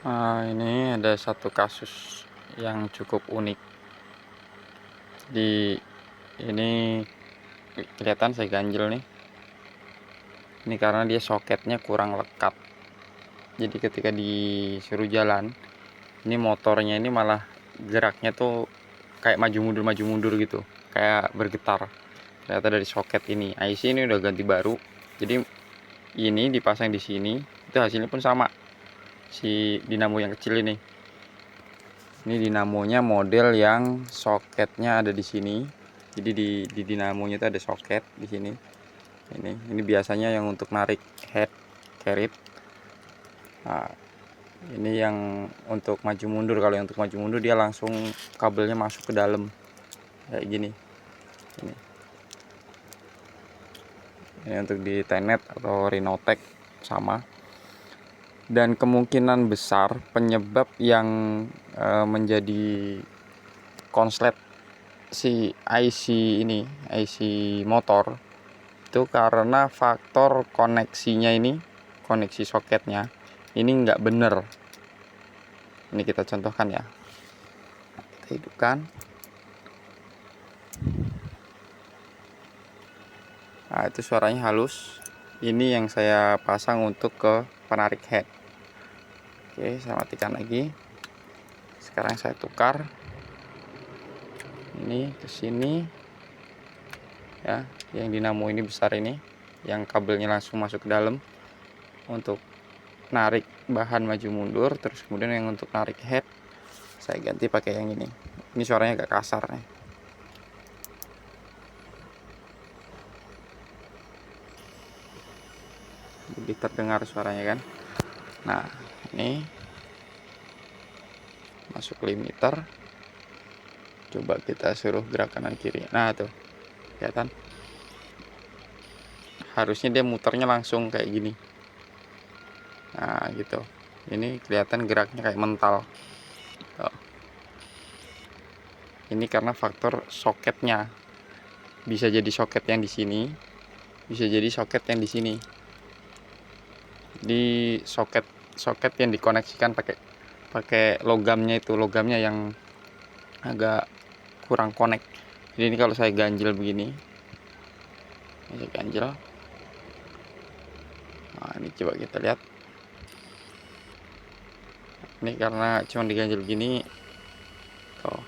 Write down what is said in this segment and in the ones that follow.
Ini ada satu kasus yang cukup unik. Di ini kelihatan saya ganjel nih. Ini karena dia soketnya kurang lekat. Jadi ketika disuruh jalan, ini motornya ini malah geraknya tuh kayak maju mundur gitu, kayak bergetar. Ternyata dari soket ini. IC ini udah ganti baru. Jadi ini dipasang di sini, itu hasilnya pun sama. Si dinamo yang kecil ini dinamonya model yang soketnya ada di sini. Jadi di dinamonya itu ada soket di sini. Ini biasanya yang untuk narik head carriage. Nah, ini yang untuk maju mundur. Kalau yang untuk maju mundur dia langsung kabelnya masuk ke dalam kayak gini. Ini untuk di Tenet atau Rhinotec sama. Dan kemungkinan besar penyebab yang menjadi konslet si IC motor itu karena faktor koneksinya ini, koneksi soketnya ini nggak bener. Ini kita contohkan ya, kita hidupkan. Nah, itu suaranya halus. Ini yang saya pasang untuk ke penarik head. Oke, saya matikan lagi. Sekarang saya tukar ini ke sini ya, yang dinamo ini besar ini, yang kabelnya langsung masuk ke dalam untuk narik bahan maju mundur. Terus kemudian yang untuk narik head saya ganti pakai yang ini. Ini suaranya agak kasar nih. Lebih terdengar suaranya kan. Nah, ini masuk limiter. Coba kita suruh gerak kanan kiri. Nah, tuh. Kelihatan? Harusnya dia muternya langsung kayak gini. Nah, gitu. Ini kelihatan geraknya kayak mental. Tuh. Ini karena faktor soketnya. Bisa jadi soket yang di sini, bisa jadi soket yang di sini. Di soket yang dikoneksikan pakai logamnya yang agak kurang connect. Jadi ini kalau saya ganjel begini, saya ganjel. Nah, ini coba kita lihat. Ini karena cuma diganjel begini, tuh,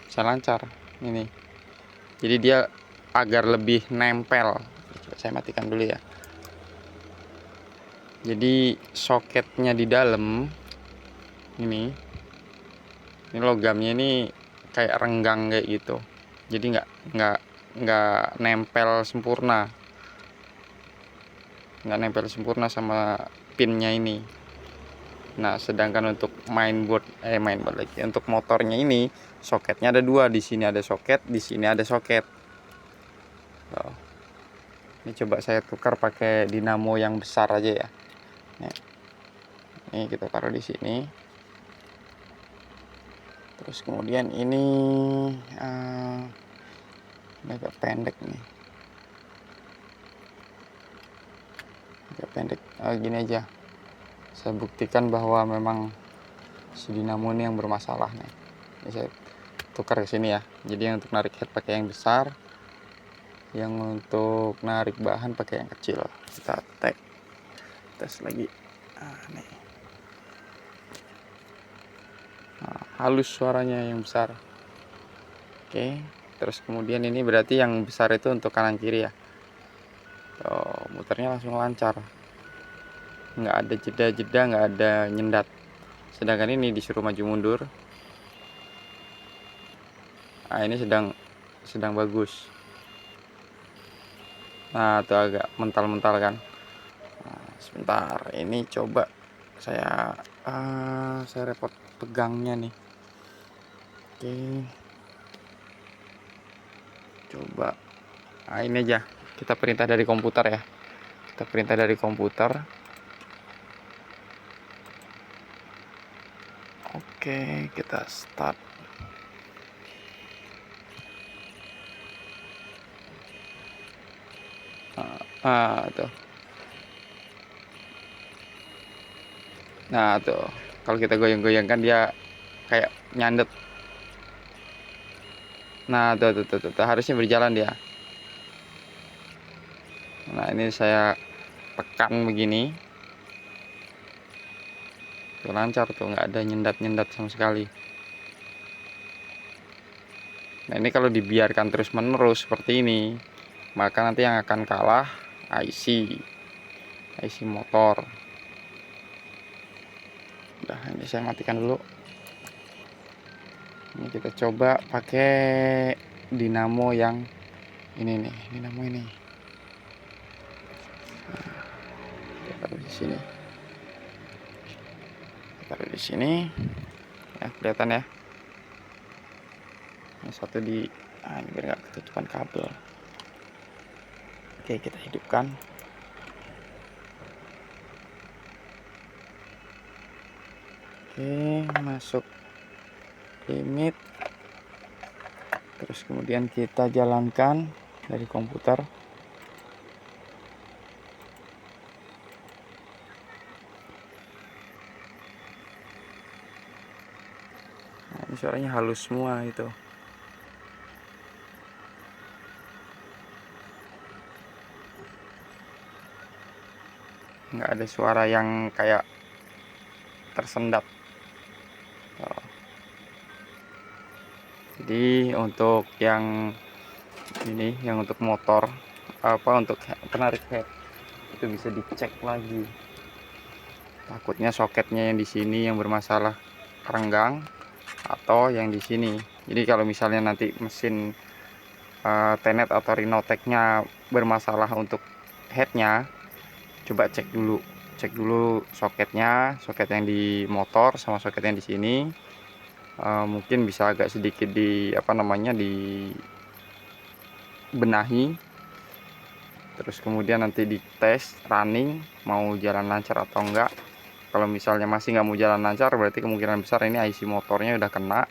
bisa lancar ini. Jadi dia agar lebih nempel. Coba saya matikan dulu ya. Jadi soketnya di dalam ini logamnya ini kayak renggang kayak gitu. Jadi nggak nempel sempurna, sama pinnya ini. Nah, sedangkan untuk mainboard lagi untuk motornya ini soketnya ada dua. Di sini ada soket, di sini ada soket. Tuh. Ini coba saya tukar pakai dinamo yang besar aja ya. Ini kita taruh di sini. Terus kemudian ini agak pendek nih. Gini aja. Saya buktikan bahwa memang si dinamo ini yang bermasalah nih. Ini saya tukar ke sini ya. Jadi yang untuk narik head pakai yang besar, yang untuk narik bahan pakai yang kecil. Kita tes lagi. Nih. Halus suaranya yang besar. Oke, terus kemudian ini berarti yang besar itu untuk kanan kiri ya. Tuh, muternya langsung lancar, nggak ada jeda-jeda, nggak ada nyendat. Sedangkan ini disuruh maju mundur. Nah, ini sedang bagus. Nah, itu agak mental-mental kan. Nah, sebentar, ini coba saya repot pegangnya nih. Oke, coba. Nah, ini aja kita perintah dari komputer ya. Kita perintah dari komputer. Oke, kita start. Tuh. Nah tuh, kalau kita goyang-goyangkan dia kayak nyandet. Nah tuh, harusnya berjalan dia. Nah ini saya tekan begini, tuh lancar tuh, nggak ada nyendat-nyendat sama sekali. Nah ini kalau dibiarkan terus menerus seperti ini, maka nanti yang akan kalah IC motor. Udah, ini saya matikan dulu. Ini kita coba pakai dinamo yang ini nih, dinamo ini. Kita taruh di sini. Taruh di sini. Ya, kelihatan ya. Ini satu di, ini biar nggak ketutupan kabel. Oke, kita hidupkan. Oke, masuk limit. Terus kemudian kita jalankan dari komputer. Nah, ini suaranya halus semua itu. Nggak ada suara yang kayak tersendat. Jadi untuk yang ini, yang untuk motor untuk penarik head itu bisa dicek lagi. Takutnya soketnya yang di sini yang bermasalah renggang atau yang di sini. Jadi kalau misalnya nanti mesin Tenet atau Rinotek-nya bermasalah untuk headnya, coba cek dulu soketnya, soket yang di motor sama soket yang di sini. Mungkin bisa agak sedikit dibenahi, terus kemudian nanti dites running mau jalan lancar atau enggak. Kalau misalnya masih nggak mau jalan lancar, berarti kemungkinan besar ini IC motornya udah kena.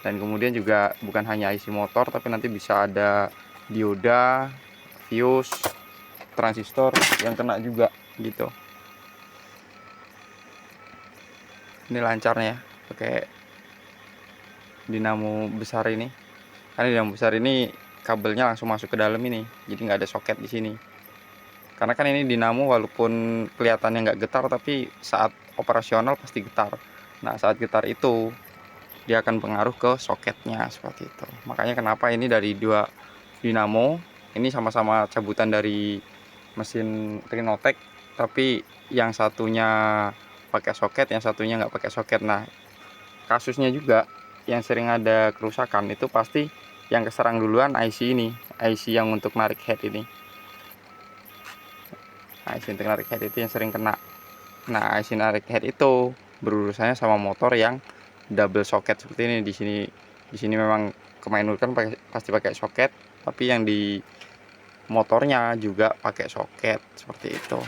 Dan kemudian juga bukan hanya IC motor, tapi nanti bisa ada dioda, fuse, transistor yang kena juga gitu. Ini lancarnya pakai dinamo besar ini. Karena dinamo besar ini kabelnya langsung masuk ke dalam ini, jadi nggak ada soket di sini. Karena kan ini dinamo walaupun kelihatannya nggak getar, tapi saat operasional pasti getar. Nah saat getar itu dia akan pengaruh ke soketnya seperti itu. Makanya kenapa ini dari dua dinamo, ini sama-sama cabutan dari mesin Rinotek, tapi yang satunya pakai soket, yang satunya nggak pakai soket. Nah kasusnya juga yang sering ada kerusakan itu pasti yang keserang duluan IC ini, IC yang untuk narik head ini. Nah, IC untuk narik head itu yang sering kena. Nah IC narik head itu berurusannya sama motor yang double soket seperti ini. Di sini memang kemainurkan pasti pakai soket, tapi yang di motornya juga pakai soket seperti itu.